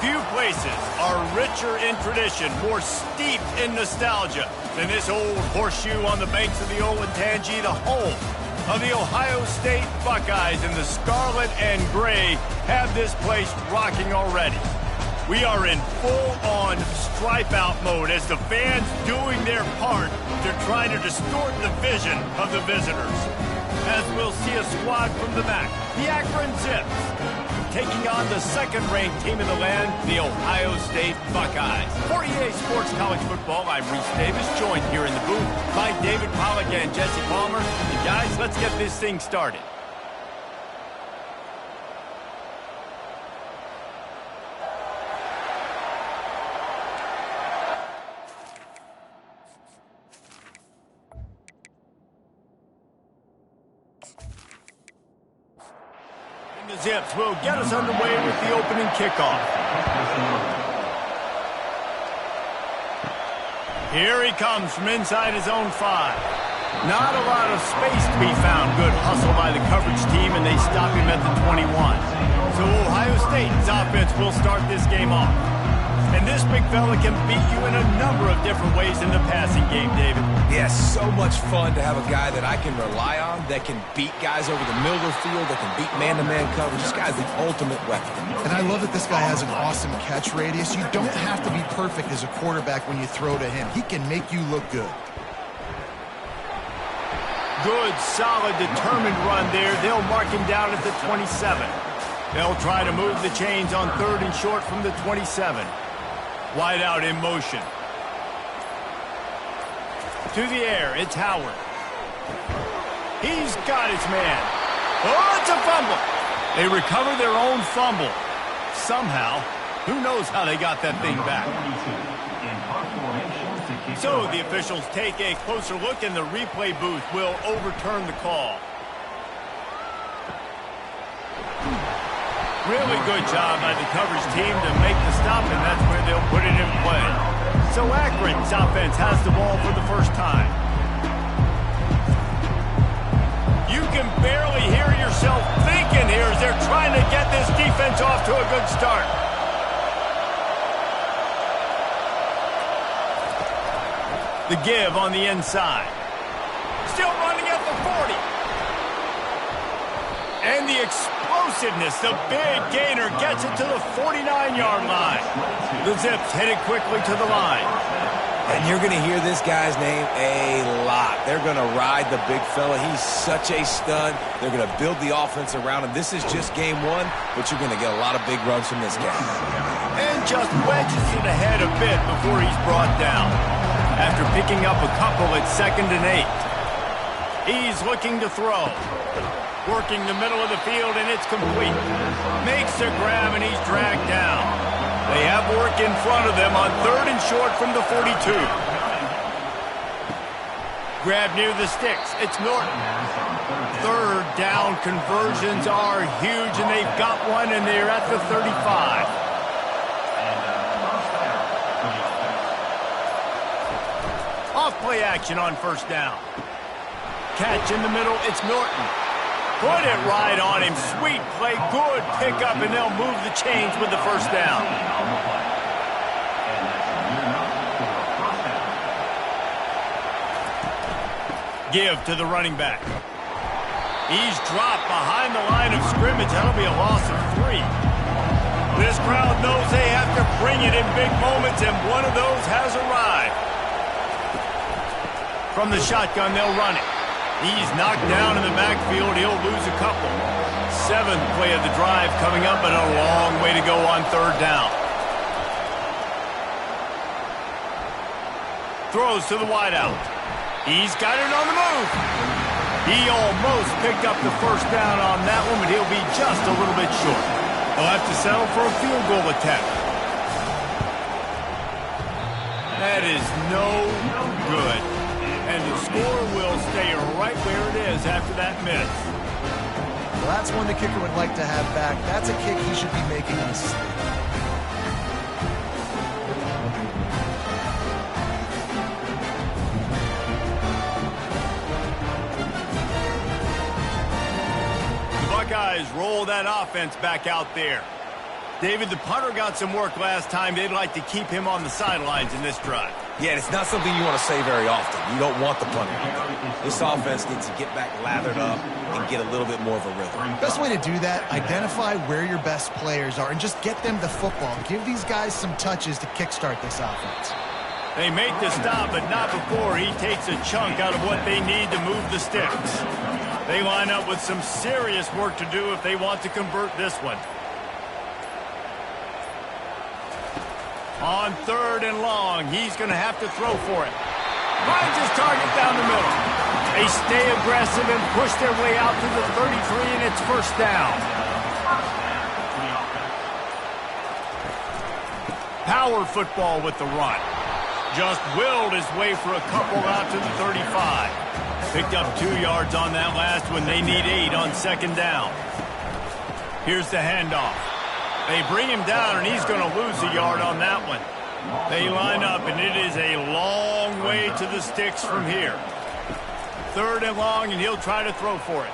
Few places are richer in tradition, more steeped in nostalgia than this old horseshoe on the banks of the Olentangy, the home of the Ohio State Buckeyes. And the scarlet and gray have this place rocking already. We are in full-on stripe-out mode as the fans doing their part to try to distort the vision of the visitors. As we'll see a squad from the back, the Akron Zips, taking on the second-ranked team in the land, the Ohio State Buckeyes. For EA Sports College Football, I'm Reese Davis, joined here in the booth by David Pollack and Jesse Palmer. And guys, let's get this thing started. The Zips will get us underway with the opening kickoff. Here he comes from inside his own 5. Not a lot of space to be found. Good hustle by the coverage team, and they stop him at the 21. So Ohio State's offense will start this game off. And this big fella can beat you in a number of different ways in the passing game, David. Yeah, so much fun to have a guy that I can rely on, that can beat guys over the middle of the field, that can beat man-to-man coverage. This guy's the ultimate weapon. And I love that this guy has an awesome catch radius. You don't have to be perfect as a quarterback when you throw to him. He can make you look good. Good, solid, determined run there. They'll mark him down at the 27. They'll try to move the chains on 3rd and short from the 27. Wide out in motion. To the air, it's Howard. He's got his man. Oh, it's a fumble. They recover their own fumble. Somehow, who knows how they got that thing back. So the officials take a closer look, and the replay booth will overturn the call. Really good job by the coverage team to make the stop, and that's where they'll put it in play. So Akron's offense has the ball for the first time. You can barely hear yourself thinking here as they're trying to get this defense off to a good start. The give on the inside. Still running at the 40. And the explosiveness, the big gainer gets it to the 49-yard line. The Zips headed quickly to the line. And you're going to hear this guy's name a lot. They're going to ride the big fella. He's such a stud. They're going to build the offense around him. This is just game 1, but you're going to get a lot of big runs from this guy. And just wedges it ahead a bit before he's brought down. After picking up a couple at 2nd and 8. He's looking to throw. Working the middle of the field, and it's complete. Makes a grab, and he's dragged down. They have work in front of them on 3rd and short from the 42. Grab near the sticks. It's Norton. 3rd down conversions are huge, and they've got one, and they're at the 35. Off play action on 1st down. Catch in the middle. It's Norton. Put it right on him. Sweet play. Good pickup, and they'll move the chains with the 1st down. Give to the running back. He's dropped behind the line of scrimmage. That'll be a loss of 3. This crowd knows they have to bring it in big moments, and one of those has arrived. From the shotgun, they'll run it. He's knocked down in the backfield. He'll lose a couple. 7th play of the drive coming up, and a long way to go on 3rd down. Throws to the wideout. He's got it on the move. He almost picked up the 1st down on that one, but he'll be just a little bit short. He'll have to settle for a field goal attempt. That is no good. And the score will stay right where it is after that miss. Well, that's one the kicker would like to have back. That's a kick he should be making on Sunday. The Buckeyes roll that offense back out there. David, the punter got some work last time. They'd like to keep him on the sidelines in this drive. Yeah, it's not something you want to say very often. You don't want the punter. This offense needs to get back lathered up and get a little bit more of a rhythm. Best way to do that, identify where your best players are and just get them the football. Give these guys some touches to kickstart this offense. They make the stop, but not before he takes a chunk out of what they need to move the sticks. They line up with some serious work to do if they want to convert this one. On 3rd and long, he's going to have to throw for it. Finds his target down the middle. They stay aggressive and push their way out to the 33, and it's first down. Power football with the run. Just willed his way for a couple out to the 35. Picked up 2 yards on that last one. They need 8 on 2nd down. Here's the handoff. They bring him down, and he's going to lose a yard on that one. They line up, and it is a long way to the sticks from here. 3rd and long, and he'll try to throw for it.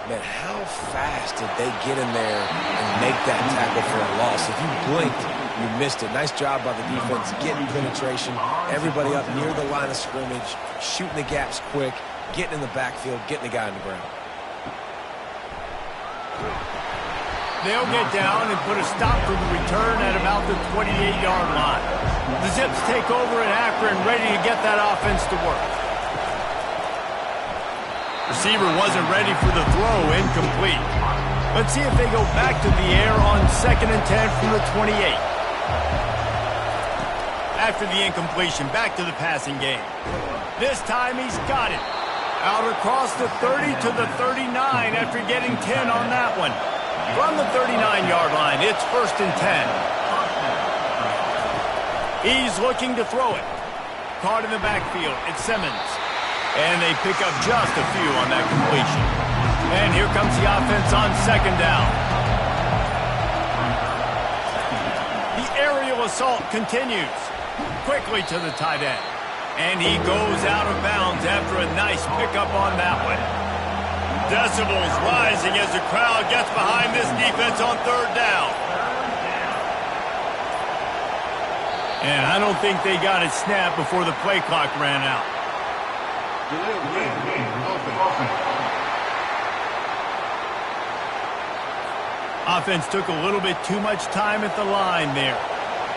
Man, how fast did they get in there and make that tackle for a loss? If you blinked, you missed it. Nice job by the defense getting penetration. Everybody up near the line of scrimmage, shooting the gaps quick, getting in the backfield, getting the guy on the ground. They'll get down and put a stop to the return at about the 28-yard line. The Zips take over in Akron, ready to get that offense to work. Receiver wasn't ready for the throw, incomplete. Let's see if they go back to the air on 2nd and 10 from the 28. After the incompletion, back to the passing game. This time he's got it. Out across the 30 to the 39 after getting 10 on that one. From the 39-yard line, it's 1st and 10. He's looking to throw it. Caught in the backfield, it's Simmons. And they pick up just a few on that completion. And here comes the offense on 2nd down. The aerial assault continues. Quickly to the tight end. And he goes out of bounds after a nice pickup on that one. Decibels rising as the crowd gets behind this defense on 3rd down. And I don't think they got it snapped before the play clock ran out. Offense took a little bit too much time at the line there.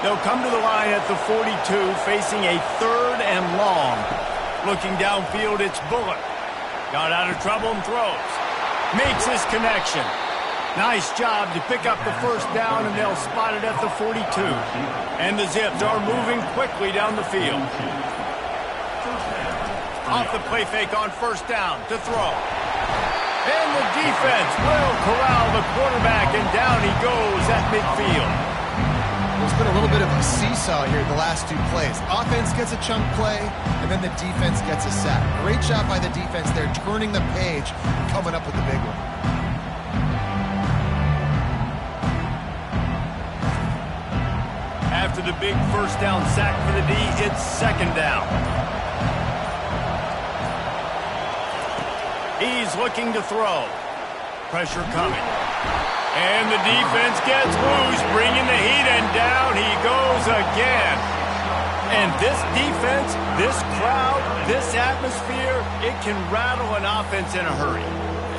They'll come to the line at the 42, facing a 3rd and long. Looking downfield, it's Bullock. Got out of trouble and throws. Makes his connection. Nice job to pick up the 1st down, and they'll spot it at the 42. And the Zips are moving quickly down the field. Off the play fake on 1st down to throw. And the defense will corral the quarterback, and down he goes at midfield. There's been a little bit of a seesaw here the last 2 plays. Offense gets a chunk play, and then the defense gets a sack. Great job by the defense there, turning the page and coming up with the big one. After the big 1st down sack for the D, it's 2nd down. He's looking to throw. Pressure coming. And the defense gets loose, bringing the heat, and down he goes again. And this defense, this crowd, this atmosphere, it can rattle an offense in a hurry.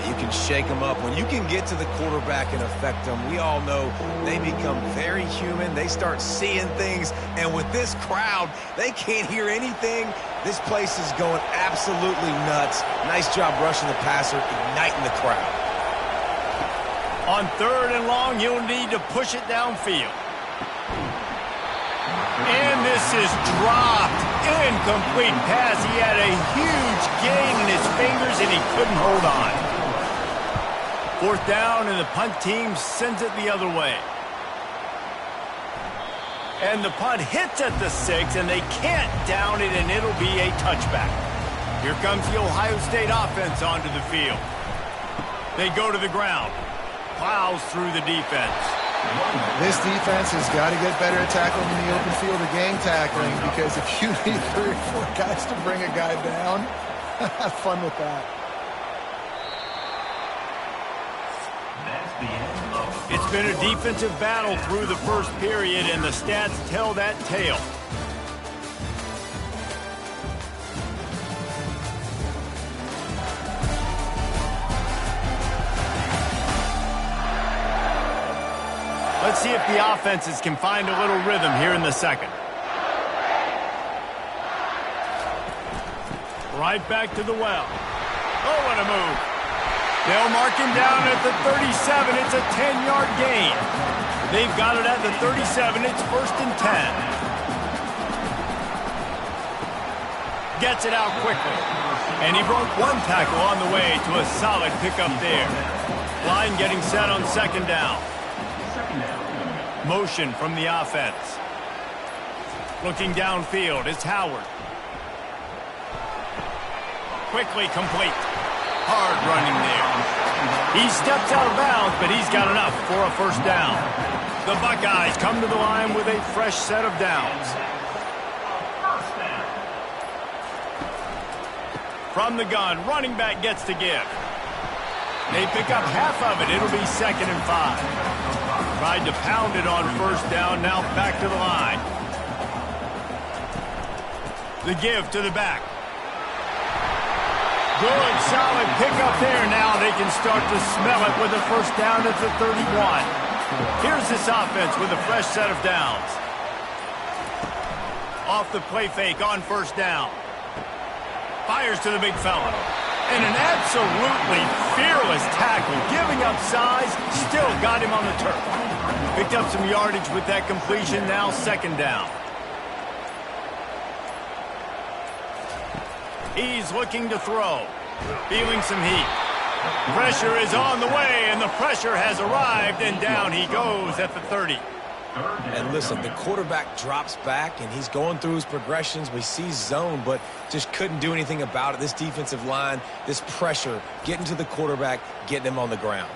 You can shake them up. When you can get to the quarterback and affect them, we all know they become very human. They start seeing things. And with this crowd, they can't hear anything. This place is going absolutely nuts. Nice job rushing the passer, igniting the crowd. On 3rd and long, you'll need to push it downfield. And this is dropped. Incomplete pass. He had a huge gain in his fingers, and he couldn't hold on. 4th down, and the punt team sends it the other way. And the punt hits at the 6, and they can't down it, and it'll be a touchback. Here comes the Ohio State offense onto the field. They go to the ground. Plows through the defense. This defense has got to get better at tackling in the open field of game tackling, because if you need 3 or 4 guys to bring a guy down, have fun with that. It's It's been a defensive battle through the first period, and the stats tell that tale. Let's see if the offenses can find a little rhythm here in the second. Right back to the well. Oh, what a move. They'll mark him down at the 37. It's a 10-yard gain. They've got it at the 37. It's 1st and 10. Gets it out quickly. And he broke one tackle on the way to a solid pickup there. Line getting set on 2nd down. Motion from the offense. Looking downfield, it's Howard. Quickly complete. Hard running there. He steps out of bounds, but he's got enough for a 1st down. The Buckeyes come to the line with a fresh set of downs. From the gun, running back gets to give. They pick up half of it. It'll be 2nd and 5. Tried to pound it on 1st down, now back to the line. The give to the back. Good, solid pickup there. Now they can start to smell it with a 1st down at the 31. Here's this offense with a fresh set of downs. Off the play fake on 1st down. Fires to the big fella. And an absolutely fearless tackle, giving up size, still got him on the turf. Picked up some yardage with that completion, now 2nd down. He's looking to throw, feeling some heat. Pressure is on the way, and the pressure has arrived, and down he goes at the 30. And listen, the quarterback drops back, and he's going through his progressions. We see zone, but just couldn't do anything about it. This defensive line, this pressure, getting to the quarterback, getting him on the ground.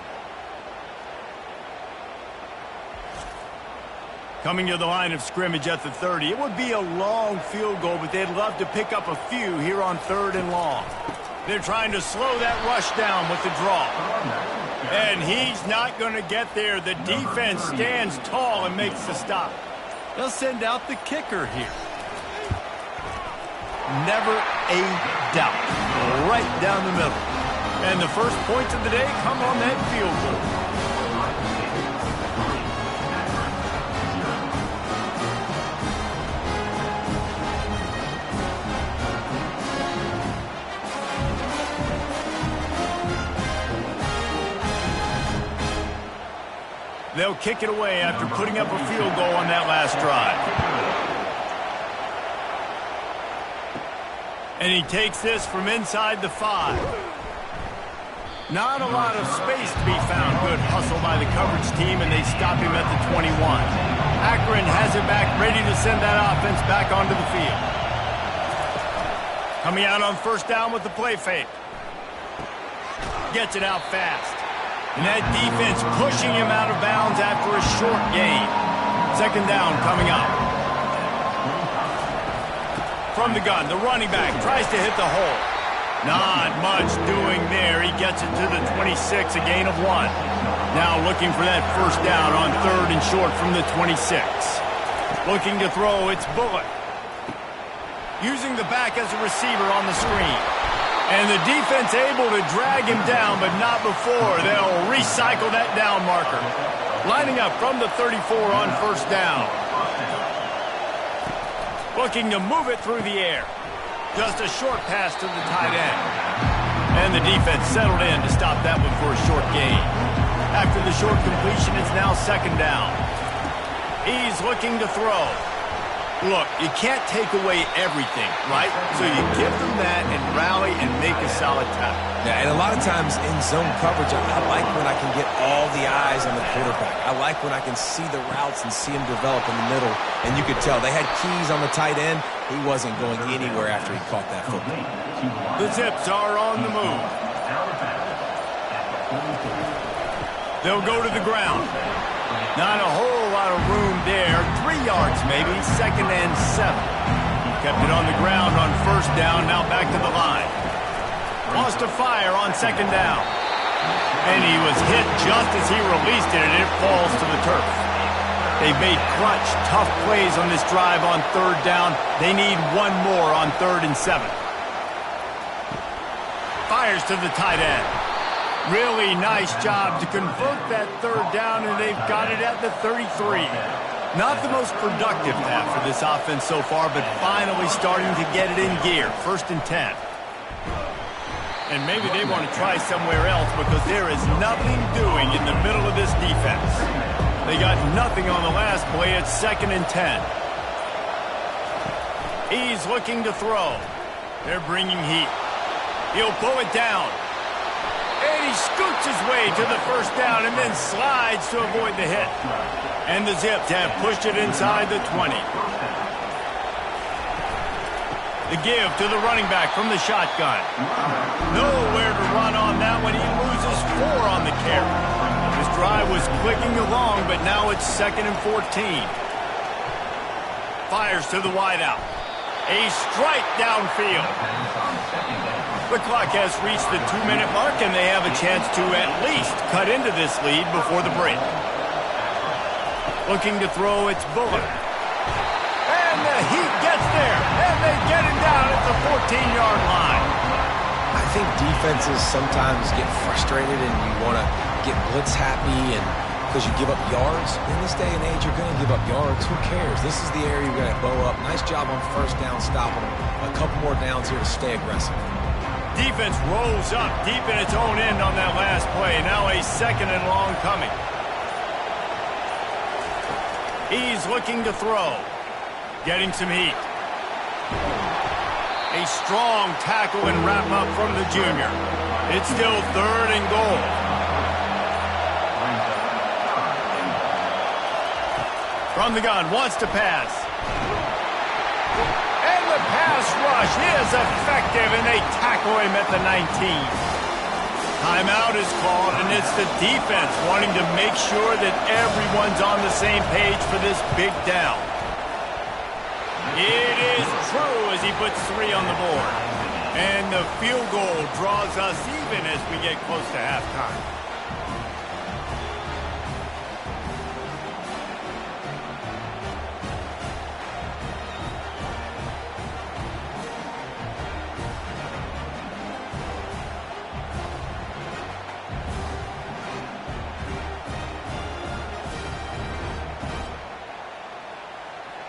Coming to the line of scrimmage at the 30. It would be a long field goal, but they'd love to pick up a few here on 3rd and long. They're trying to slow that rush down with the draw. And he's not going to get there. The defense stands tall and makes the stop. They'll send out the kicker here. Never a doubt. Right down the middle. And the first points of the day come on that field goal. They'll kick it away after putting up a field goal on that last drive. And he takes this from inside the 5. Not a lot of space to be found. Good hustle by the coverage team, and they stop him at the 21. Akron has it back, ready to send that offense back onto the field. Coming out on 1st down with the play fake. Gets it out fast. And that defense pushing him out of bounds after a short gain. 2nd down coming up. From the gun, the running back tries to hit the hole. Not much doing there. He gets it to the 26, a gain of 1. Now looking for that 1st down on 3rd and short from the 26. Looking to throw, it's Bullock. Using the back as a receiver on the screen. And the defense able to drag him down, but not before. They'll recycle that down marker. Lining up from the 34 on 1st down. Looking to move it through the air. Just a short pass to the tight end. And the defense settled in to stop that one for a short gain. After the short completion, it's now 2nd down. He's looking to throw. Look, you can't take away everything, right? So you give them that and rally and make a solid tackle. Yeah, and a lot of times in zone coverage, I like when I can get all the eyes on the quarterback. I like when I can see the routes and see him develop in the middle. And you could tell they had keys on the tight end. He wasn't going anywhere after he caught that football. The Zips are on the move. They'll go to the ground. Not a whole lot of room there. 3 yards maybe. 2nd and 7. Kept it on the ground on 1st down. Now back to the line. Wants to fire on 2nd down. And he was hit just as he released it, and it falls to the turf. They've made clutch, tough plays on this drive on third down. They need one more on 3rd and 7. Fires to the tight end. Really nice job to convert that third down, and they've got it at the 33. Not the most productive half for this offense so far, but finally starting to get it in gear. 1st and 10. And maybe they want to try somewhere else because there is nothing doing in the middle of this defense. They got nothing on the last play. It's 2nd and 10. He's looking to throw. They're bringing heat. He'll pull it down. And he scoots his way to the 1st down and then slides to avoid the hit. And the Zips have pushed it inside the 20. The give to the running back from the shotgun. Nowhere to run on that one. He loses 4 on the carry. This drive was clicking along, but now it's 2nd and 14. Fires to the wideout. A strike downfield. The clock has reached the 2-minute mark, and they have a chance to at least cut into this lead before the break. Looking to throw, it's Bullard. And the Heat gets there, and they get him down at the 14-yard line. I think defenses sometimes get frustrated and you want to get blitz happy and because you give up yards. In this day and age, you're going to give up yards. Who cares? This is the area you're going to bow up. Nice job on 1st down stopping them. A couple more downs here to stay aggressive. Defense rolls up deep in its own end on that last play. Now a 2nd and long coming. He's looking to throw. Getting some heat. A strong tackle and wrap up from the junior. It's still 3rd and goal. From the gun, wants to pass. And the pass rush is effective, and they tackle him at the 19. Timeout is called, and it's the defense wanting to make sure that everyone's on the same page for this big down. It is true as he puts 3 on the board. And the field goal draws us even as we get close to halftime.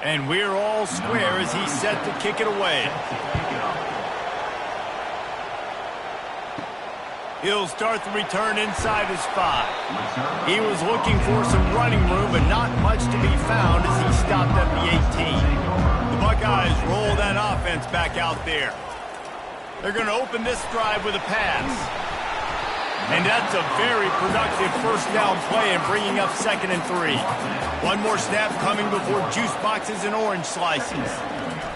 And we're all square as he's set to kick it away. He'll start the return inside his 5. He was looking for some running room, but not much to be found as he stopped at the 18. The Buckeyes roll that offense back out there. They're going to open this drive with a pass. And that's a very productive 1st down play and bringing up 2nd and 3. One more snap coming before juice boxes and orange slices.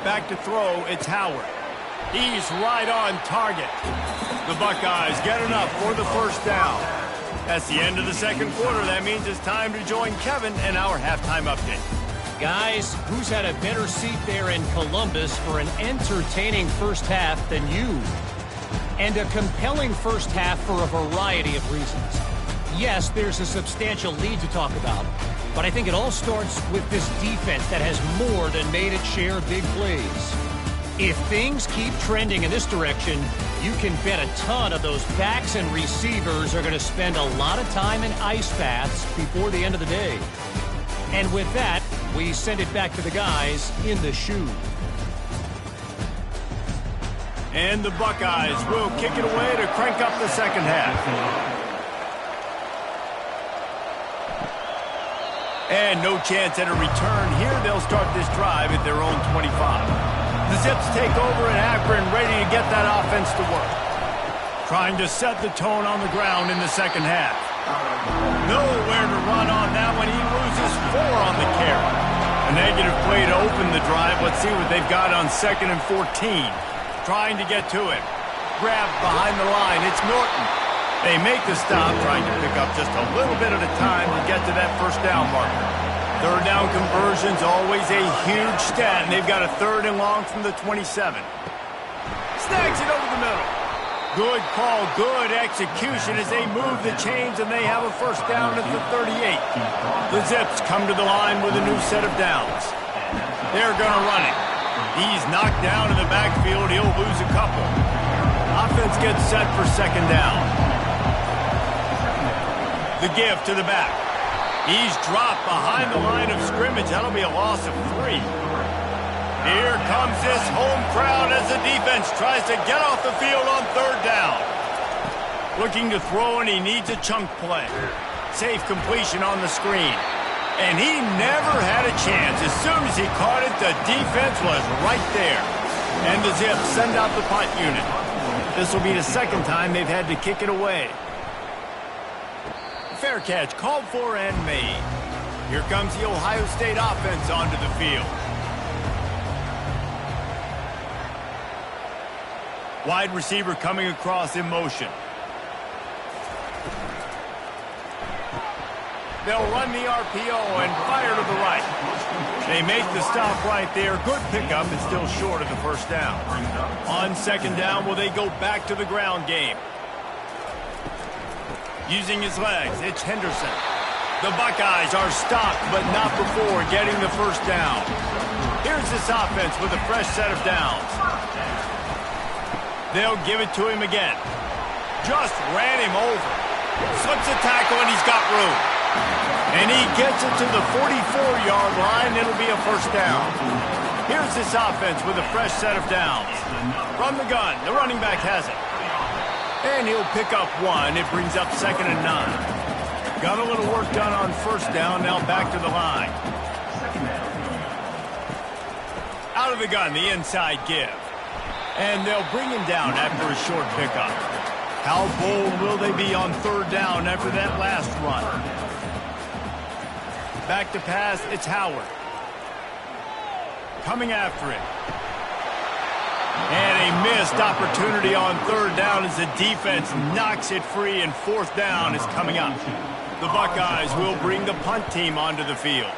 Back to throw, it's Howard. He's right on target. The Buckeyes get enough for the 1st down. That's the end of the 2nd quarter. That means it's time to join Kevin and our halftime update. Guys, who's had a better seat there in Columbus for an entertaining 1st half than you? And a compelling 1st half for a variety of reasons. Yes, there's a substantial lead to talk about, but I think it all starts with this defense that has more than made its share of big plays. If things keep trending in this direction, you can bet a ton of those backs and receivers are going to spend a lot of time in ice baths before the end of the day. And with that, we send it back to the guys in the shoe. And the Buckeyes will kick it away to crank up the 2nd half. And no chance at a return here. They'll start this drive at their own 25. The Zips take over in Akron, ready to get that offense to work. Trying to set the tone on the ground in the 2nd half. Nowhere to run on that one. He loses 4 on the carry. A negative play to open the drive. Let's see what they've got on 2nd and 14. Trying to get to it. Grabbed behind the line. It's Norton. They make the stop, trying to pick up just a little bit at a time to get to that 1st down marker. 3rd down conversion's always a huge stat, and they've got a 3rd and long from the 27. Snags it over the middle. Good call, good execution as they move the chains and they have a first down at the 38. The Zips come to the line with a new set of downs. They're going to run it. He's knocked down in the backfield. He'll lose a couple. Offense gets set for second down. The give to the back. He's dropped behind the line of scrimmage. That'll be a loss of 3. Here comes this home crowd as the defense tries to get off the field on third down. Looking to throw, and he needs a chunk play. Safe completion on the screen. And he never had a chance. As soon as he caught it, the defense was right there. And the Zips send out the punt unit. This will be the second time they've had to kick it away. Fair catch called for and made. Here comes the Ohio State offense onto the field. Wide receiver coming across in motion. They'll run the RPO and fire to the right. They make the stop right there. Good pickup and still short of the first down. On second down, will they go back to the ground game? Using his legs, it's Henderson. The Buckeyes are stopped, but not before getting the first down. Here's this offense with a fresh set of downs. They'll give it to him again. Just ran him over. Slips a tackle, and he's got room. And he gets it to the 44-yard line. It'll be a first down. Here's this offense with a fresh set of downs. From the gun, the running back has it. And he'll pick up 1. It brings up 2nd and 9. Got a little work done on first down. Now back to the line. Out of the gun, the inside give. And they'll bring him down after a short pickup. How bold will they be on third down after that last run? Back to pass, it's Howard. Coming after it. And a missed opportunity on third down as the defense knocks it free, and fourth down is coming up. The Buckeyes will bring the punt team onto the field.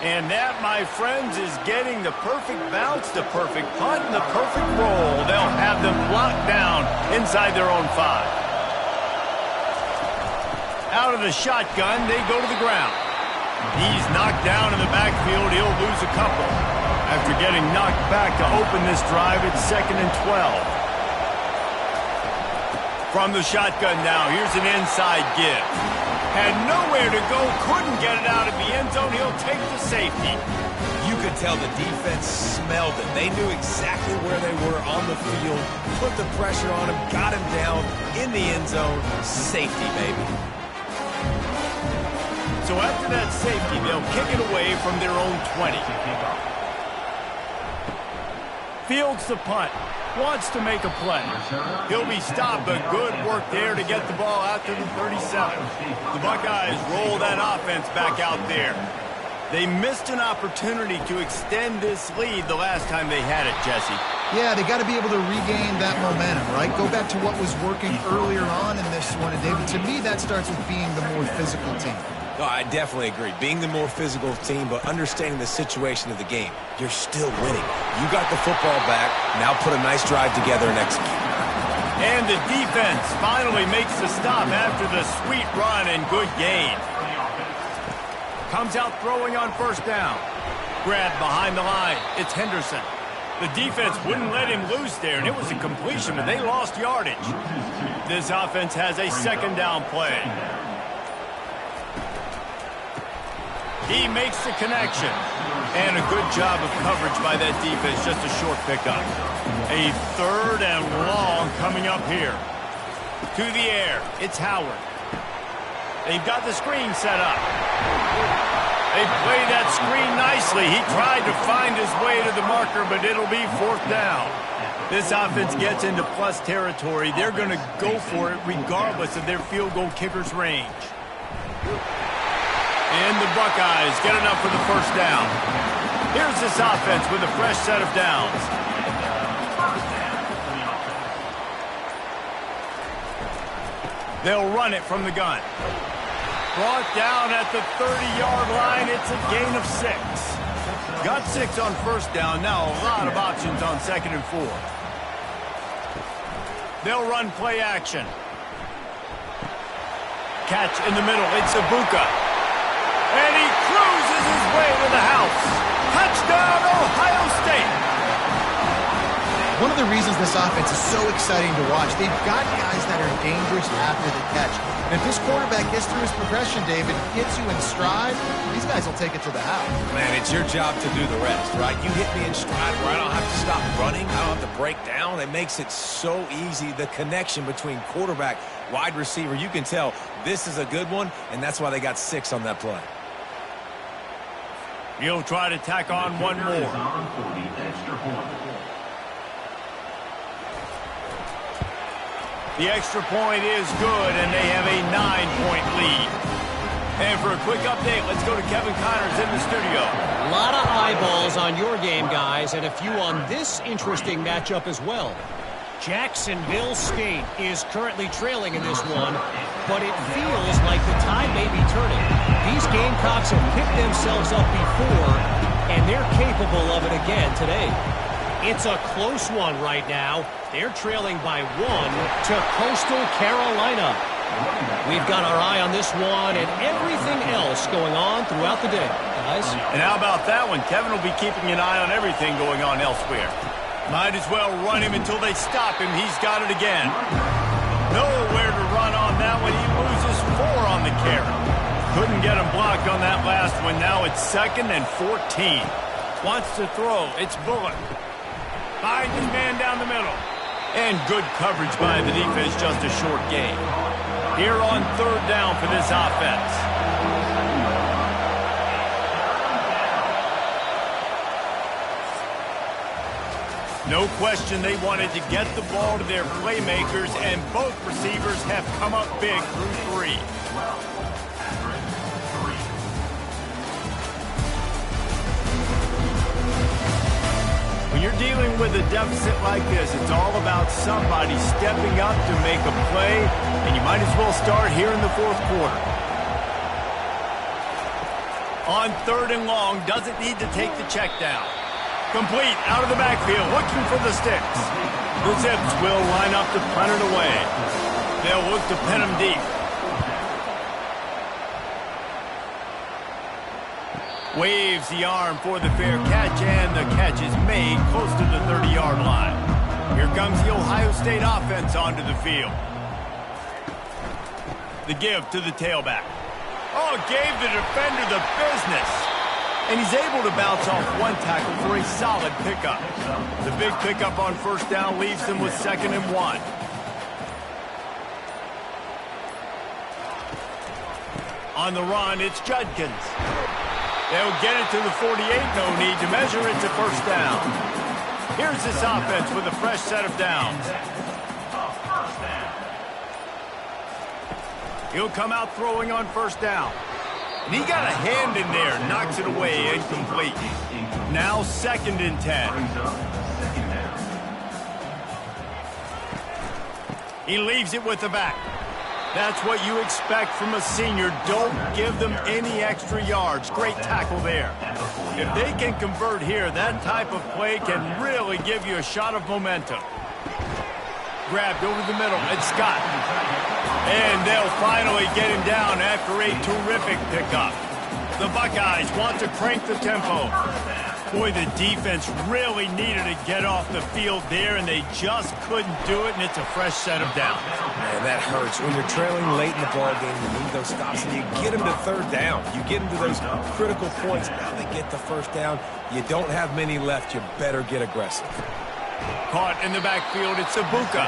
And that, my friends, is getting the perfect bounce, the perfect punt, and the perfect roll. They'll have them locked down inside their own 5. Out of the shotgun, they go to the ground. He's knocked down in the backfield. He'll lose a couple. After getting knocked back to open this drive, it's 2nd and 12. From the shotgun now, here's an inside give. Had nowhere to go, couldn't get it out of the end zone. He'll take the safety. You could tell the defense smelled it. They knew exactly where they were on the field, put the pressure on him, got him down in the end zone. Safety, baby. So after that safety, they'll kick it away from their own 20. Fields the punt. Wants to make a play. He'll be stopped, but good work there to get the ball out to the 37. The Buckeyes roll that offense back out there. They missed an opportunity to extend this lead the last time they had it, Jesse. Yeah, they got to be able to regain that momentum, right? Go back to what was working earlier on in this one. And David, to me, that starts with being the more physical team. No, I definitely agree. Being the more physical team, but understanding the situation of the game. You're still winning. You got the football back. Now put a nice drive together and execute. And the defense finally makes the stop after the sweet run and good gain. Comes out throwing on first down. Grabbed behind the line. It's Henderson. The defense wouldn't let him loose there, and it was a completion, but they lost yardage. This offense has a second down play. He makes the connection. And a good job of coverage by that defense. Just a short pickup. A third and long coming up here. To the air. It's Howard. They've got the screen set up. They play that screen nicely. He tried to find his way to the marker, but it'll be fourth down. This offense gets into plus territory. They're going to go for it regardless of their field goal kicker's range. And the Buckeyes get enough for the first down. Here's this offense with a fresh set of downs. They'll run it from the gun. Brought down at the 30-yard line. It's a gain of 6. Got 6 on first down. Now a lot of options on 2nd and 4. They'll run play action. Catch in the middle. It's Ibuka. And he cruises his way to the house. Touchdown, Ohio State. One of the reasons this offense is so exciting to watch, they've got guys that are dangerous after the catch. And if this quarterback gets through his progression, David, gets you in stride, these guys will take it to the house. Man, it's your job to do the rest, right? You hit me in stride where I don't have to stop running. I don't have to break down. It makes it so easy. The connection between quarterback, wide receiver, you can tell this is a good one, and that's why they got 6 on that play. He'll try to tack on one more. The extra point is good, and they have a 9-point lead. And for a quick update, let's go to Kevin Connors in the studio. A lot of eyeballs on your game, guys, and a few on this interesting matchup as well. Jacksonville State is currently trailing in this one, but it feels like the tide may be turning. These Gamecocks have picked themselves up before, and they're capable of it again today. It's a close one right now. They're trailing by 1 to Coastal Carolina. We've got our eye on this one and everything else going on throughout the day, guys. And how about that one? Kevin will be keeping an eye on everything going on elsewhere. Might as well run him until they stop him. He's got it again. Nowhere to run on that one. He loses 4 on the carry. Couldn't get him blocked on that last one. Now it's 2nd and 14. Wants to throw. It's Bullock. Finds his man down the middle. And good coverage by the defense, just a short gain. Here on 3rd down for this offense. No question they wanted to get the ball to their playmakers, and both receivers have come up big through 3. When you're dealing with a deficit like this, it's all about somebody stepping up to make a play, and you might as well start here in the 4th quarter. On 3rd and long, doesn't need to take the check down. Complete, out of the backfield, looking for the sticks. The Zips will line up to punt it away. They'll look to pin him deep. Waves the arm for the fair catch, and the catch is made close to the 30-yard line. Here comes the Ohio State offense onto the field. The give to the tailback. Oh, gave the defender the business. And he's able to bounce off 1 tackle for a solid pickup. The big pickup on 1st down leaves them with 2nd and 1. On the run, it's Judkins. They'll get it to the 48, no need to measure it to 1st down. Here's this offense with a fresh set of downs. He'll come out throwing on 1st down. And he got a hand in there, knocks it away, incomplete. Now 2nd and 10. He leaves it with the back. That's what you expect from a senior. Don't give them any extra yards. Great tackle there. If they can convert here, that type of play can really give you a shot of momentum. Grabbed over the middle. It's Scott. And they'll finally get him down after a terrific pickup. The Buckeyes want to crank the tempo. Boy, the defense really needed to get off the field there, and they just couldn't do it, and it's a fresh set of downs. Man, that hurts. When you're trailing late in the ballgame, you need those stops, and you get them to 3rd down. You get them to those critical points. Now they get the 1st down. You don't have many left. You better get aggressive. Caught in the backfield, it's Ibuka.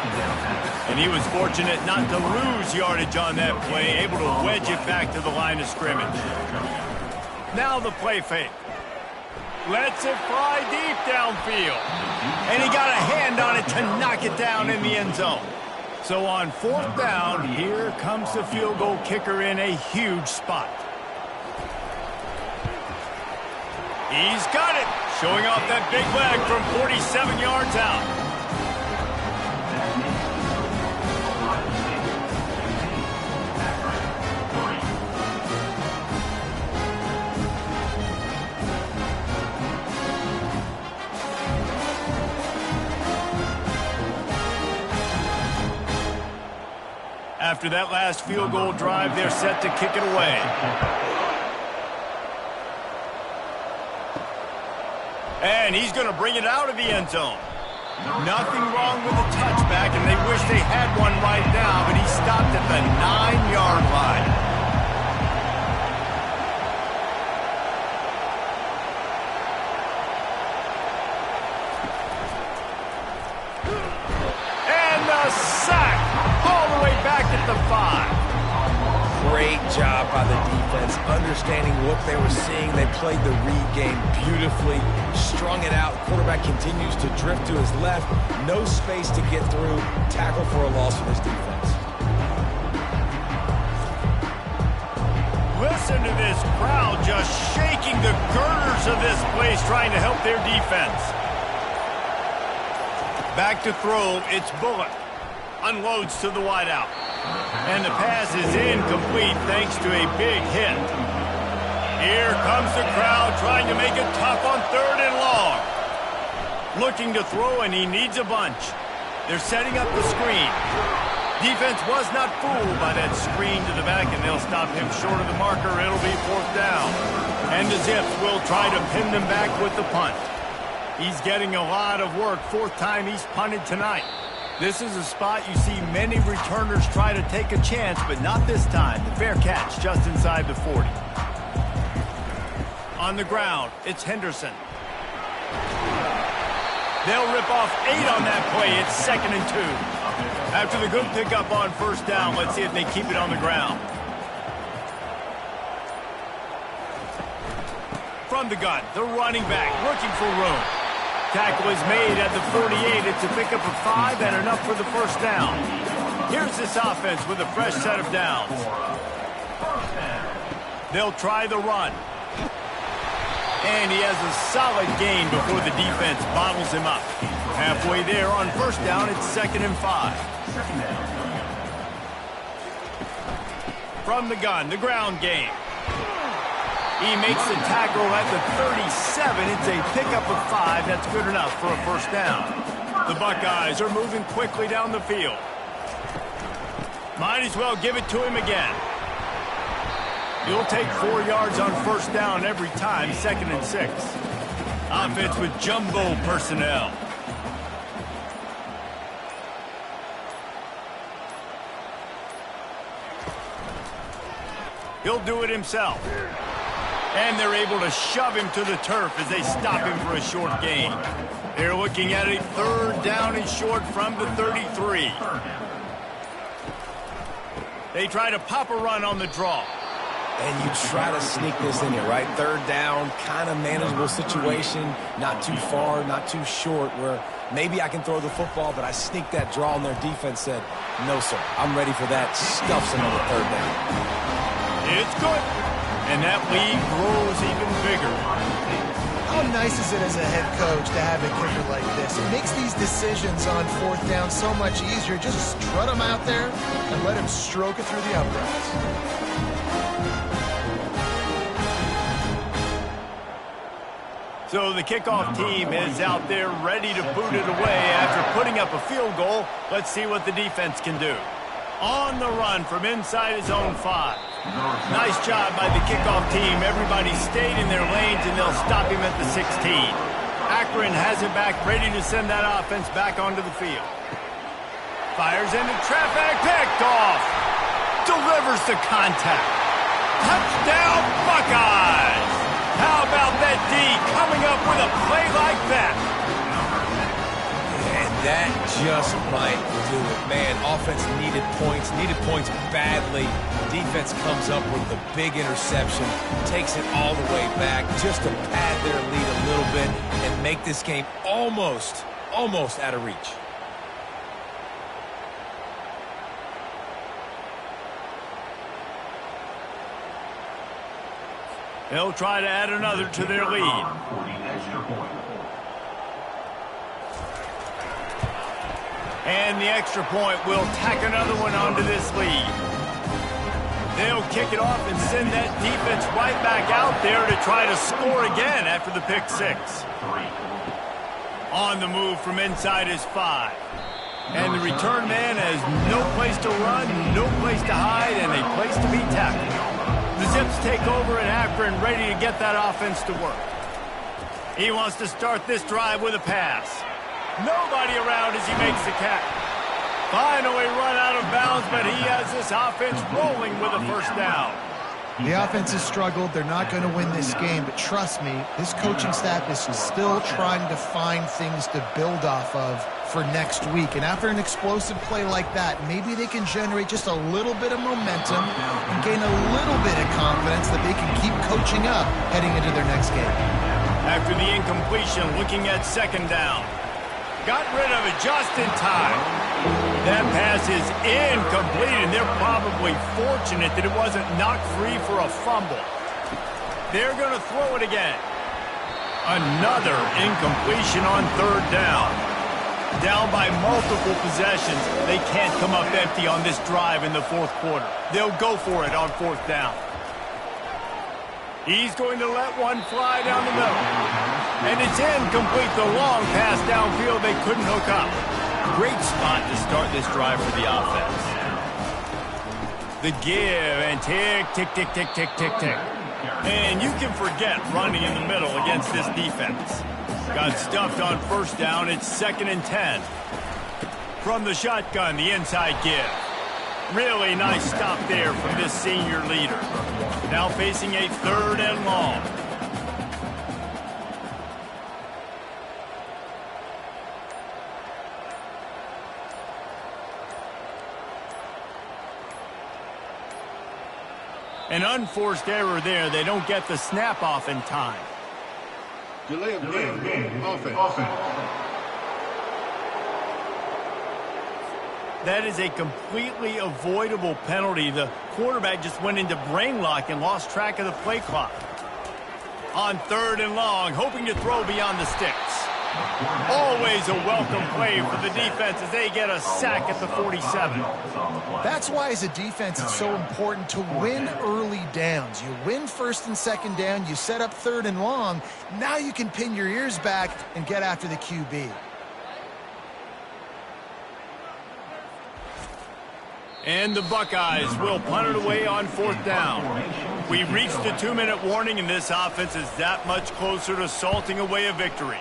And he was fortunate not to lose yardage on that play, able to wedge it back to the line of scrimmage. Now the play fake. Lets it fly deep downfield. And he got a hand on it to knock it down in the end zone. So on 4th down, here comes the field goal kicker in a huge spot. He's got it. Showing off that big leg from 47 yards out. After that last field goal drive, they're set to kick it away. And he's going to bring it out of the end zone. Nothing wrong with the touchback, and they wish they had one right now, but he stopped at the 9-yard line. And the sack all the way back at the 5. Great job by the defense, understanding what they were seeing. They played the read game beautifully, strung it out. Quarterback continues to drift to his left. No space to get through. Tackle for a loss for this defense. Listen to this crowd just shaking the girders of this place, trying to help their defense. Back to throw, it's Bullock. Unloads to the wideout. And the pass is incomplete thanks to a big hit. Here comes the crowd trying to make it tough on 3rd and long. Looking to throw, and he needs a bunch. They're setting up the screen. Defense was not fooled by that screen to the back, and they'll stop him short of the marker. It'll be 4th down. And the Zips will try to pin them back with the punt. He's getting a lot of work. 4th time he's punted tonight. This is a spot you see many returners try to take a chance, but not this time. The fair catch just inside the 40. On the ground, it's Henderson. They'll rip off 8 on that play. It's 2nd and 2. After the good pickup on 1st down, let's see if they keep it on the ground. From the gun, the running back looking for room. Tackle is made at the 48. It's a pickup of 5 and enough for the 1st down. Here's this offense with a fresh set of downs. They'll try the run. And he has a solid gain before the defense bottles him up. Halfway there on 1st down, it's 2nd and 5. From the gun, the ground game. He makes the tackle at the 37. It's a pickup of 5. That's good enough for a 1st down. The Buckeyes are moving quickly down the field. Might as well give it to him again. You'll take 4 yards on 1st down every time, 2nd and 6. Offense with jumbo personnel. He'll do it himself. And they're able to shove him to the turf as they stop him for a short gain. They're looking at a 3rd down and short from the 33. They try to pop a run on the draw. And you try to sneak this in here, right? 3rd down, kind of manageable situation. Not too far, not too short, where maybe I can throw the football, but I sneak that draw, and their defense said, no, sir, I'm ready for that. Stuffs him on the 3rd down. It's good. And that lead grows even bigger. How nice is it as a head coach to have a kicker like this? It makes these decisions on 4th down so much easier. Just strut him out there and let him stroke it through the uprights. So the kickoff team is out there ready to boot it away after putting up a field goal. Let's see what the defense can do. On the run from inside his own 5. Nice job by the kickoff team. Everybody stayed in their lanes, and they'll stop him at the 16. Akron has it back, ready to send that offense back onto the field. Fires into traffic, picked off. Delivers the contact. Touchdown, Buckeyes! How about that D coming up with a play like that? And that just might do it. Man, offense needed points badly. Defense comes up with the big interception, takes it all the way back just to pad their lead a little bit and make this game almost out of reach. They'll try to add another to their lead. And the extra point will tack another one onto this lead. They'll kick it off and send that defense right back out there to try to score again after the pick 6. On the move from inside his 5. And the return man has no place to run, no place to hide, and a place to be tackled. The Zips take over in Akron, ready to get that offense to work. He wants to start this drive with a pass. Nobody around as he makes the catch. Finally run out of bounds, but he has this offense rolling with a first down. The offense has struggled. They're not going to win this game, but trust me, this coaching staff is still trying to find things to build off of for next week. And after an explosive play like that, maybe they can generate just a little bit of momentum and gain a little bit of confidence that they can keep coaching up heading into their next game. After the incompletion, looking at second down. Got rid of it just in time. That pass is incomplete, and they're probably fortunate that it wasn't knocked free for a fumble. They're going to throw it again. Another incompletion on third down. Down by multiple possessions. They can't come up empty on this drive in the fourth quarter. They'll go for it on fourth down. He's going to let one fly down the middle. And it's incomplete. The long pass downfield they couldn't hook up. Great spot to start this drive for the offense. The give and tick, tick, tick, tick, tick, tick, tick. And you can forget running in the middle against this defense. Got stuffed on first down. It's 2nd and 10. From the shotgun, the inside give. Really nice stop there from this senior leader. Now facing a 3rd and long. An unforced error there. They don't get the snap off in time. Delay of game. Offense. That is a completely avoidable penalty. The quarterback just went into brain lock and lost track of the play clock. On 3rd and long, hoping to throw beyond the sticks. Always a welcome play for the defense as they get a sack at the 47. That's why as a defense it's so important to win early downs. You win 1st and 2nd down, you set up 3rd and long. Now you can pin your ears back and get after the QB. And the Buckeyes will punt it away on 4th down. We reached the 2-minute warning, and this offense is that much closer to salting away a victory.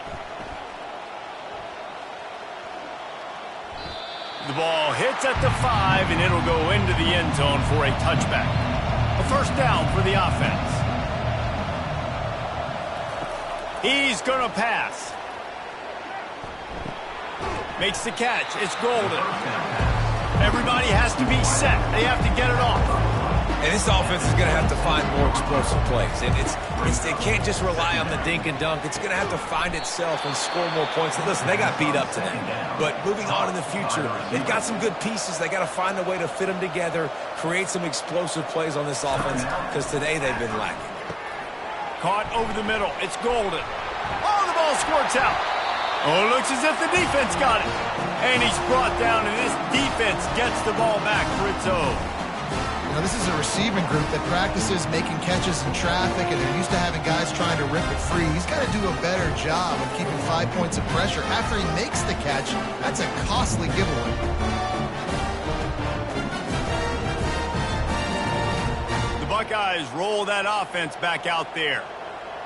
The ball hits at the 5, and it'll go into the end zone for a touchback. A first down for the offense. He's going to pass. Makes the catch. It's golden. Everybody has to be set. They have to get it off. And this offense is going to have to find more explosive plays. And it can't just rely on the dink and dunk. It's going to have to find itself and score more points. And listen, they got beat up today. But moving on in the future, they've got some good pieces. They got to find a way to fit them together, create some explosive plays on this offense, because today they've been lacking. Caught over the middle. It's golden. Oh, the ball squirts out. Oh, it looks as if the defense got it. And he's brought down, and this defense gets the ball back for its own. Now, this is a receiving group that practices making catches in traffic, and they're used to having guys trying to rip it free. He's got to do a better job of keeping 5 points of pressure. After he makes the catch, that's a costly giveaway. The Buckeyes roll that offense back out there.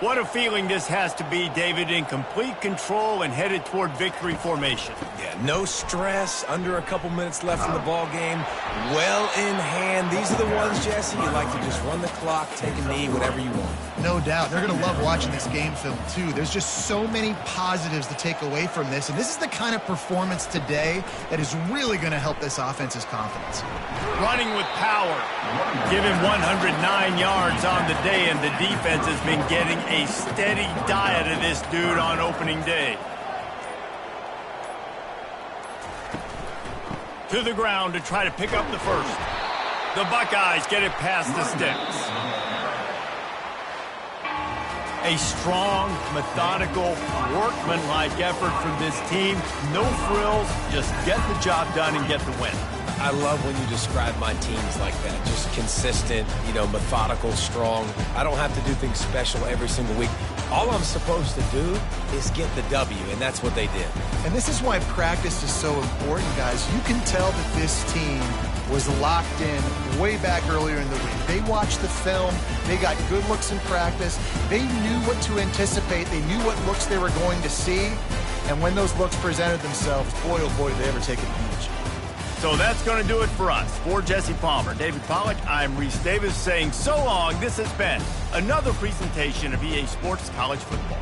What a feeling this has to be, David, in complete control and headed toward victory formation. Yeah, no stress, under a couple minutes left in the ball game, well in hand. These are the ones, Jesse, you like to just run the clock, take a knee, whatever you want. No doubt. They're going to love watching this game film, too. There's just so many positives to take away from this, and this is the kind of performance today that is really going to help this offense's confidence. Running with power. Give him 109 yards on the day, and the defense has been getting a steady diet of this dude on opening day. To the ground to try to pick up the first. The Buckeyes get it past the sticks. A strong, methodical, workmanlike effort from this team. No frills, just get the job done and get the win. I love when you describe my teams like that. Just consistent, methodical, strong. I don't have to do things special every single week. All I'm supposed to do is get the W, and that's what they did. And this is why practice is so important, guys. You can tell that this team was locked in way back earlier in the week. They watched the film. They got good looks in practice. They knew what to anticipate. They knew what looks they were going to see. And when those looks presented themselves, boy, oh boy, did they ever take advantage. So that's going to do it for us. For Jesse Palmer, David Pollack, I'm Reese Davis saying so long. This has been another presentation of EA Sports College Football.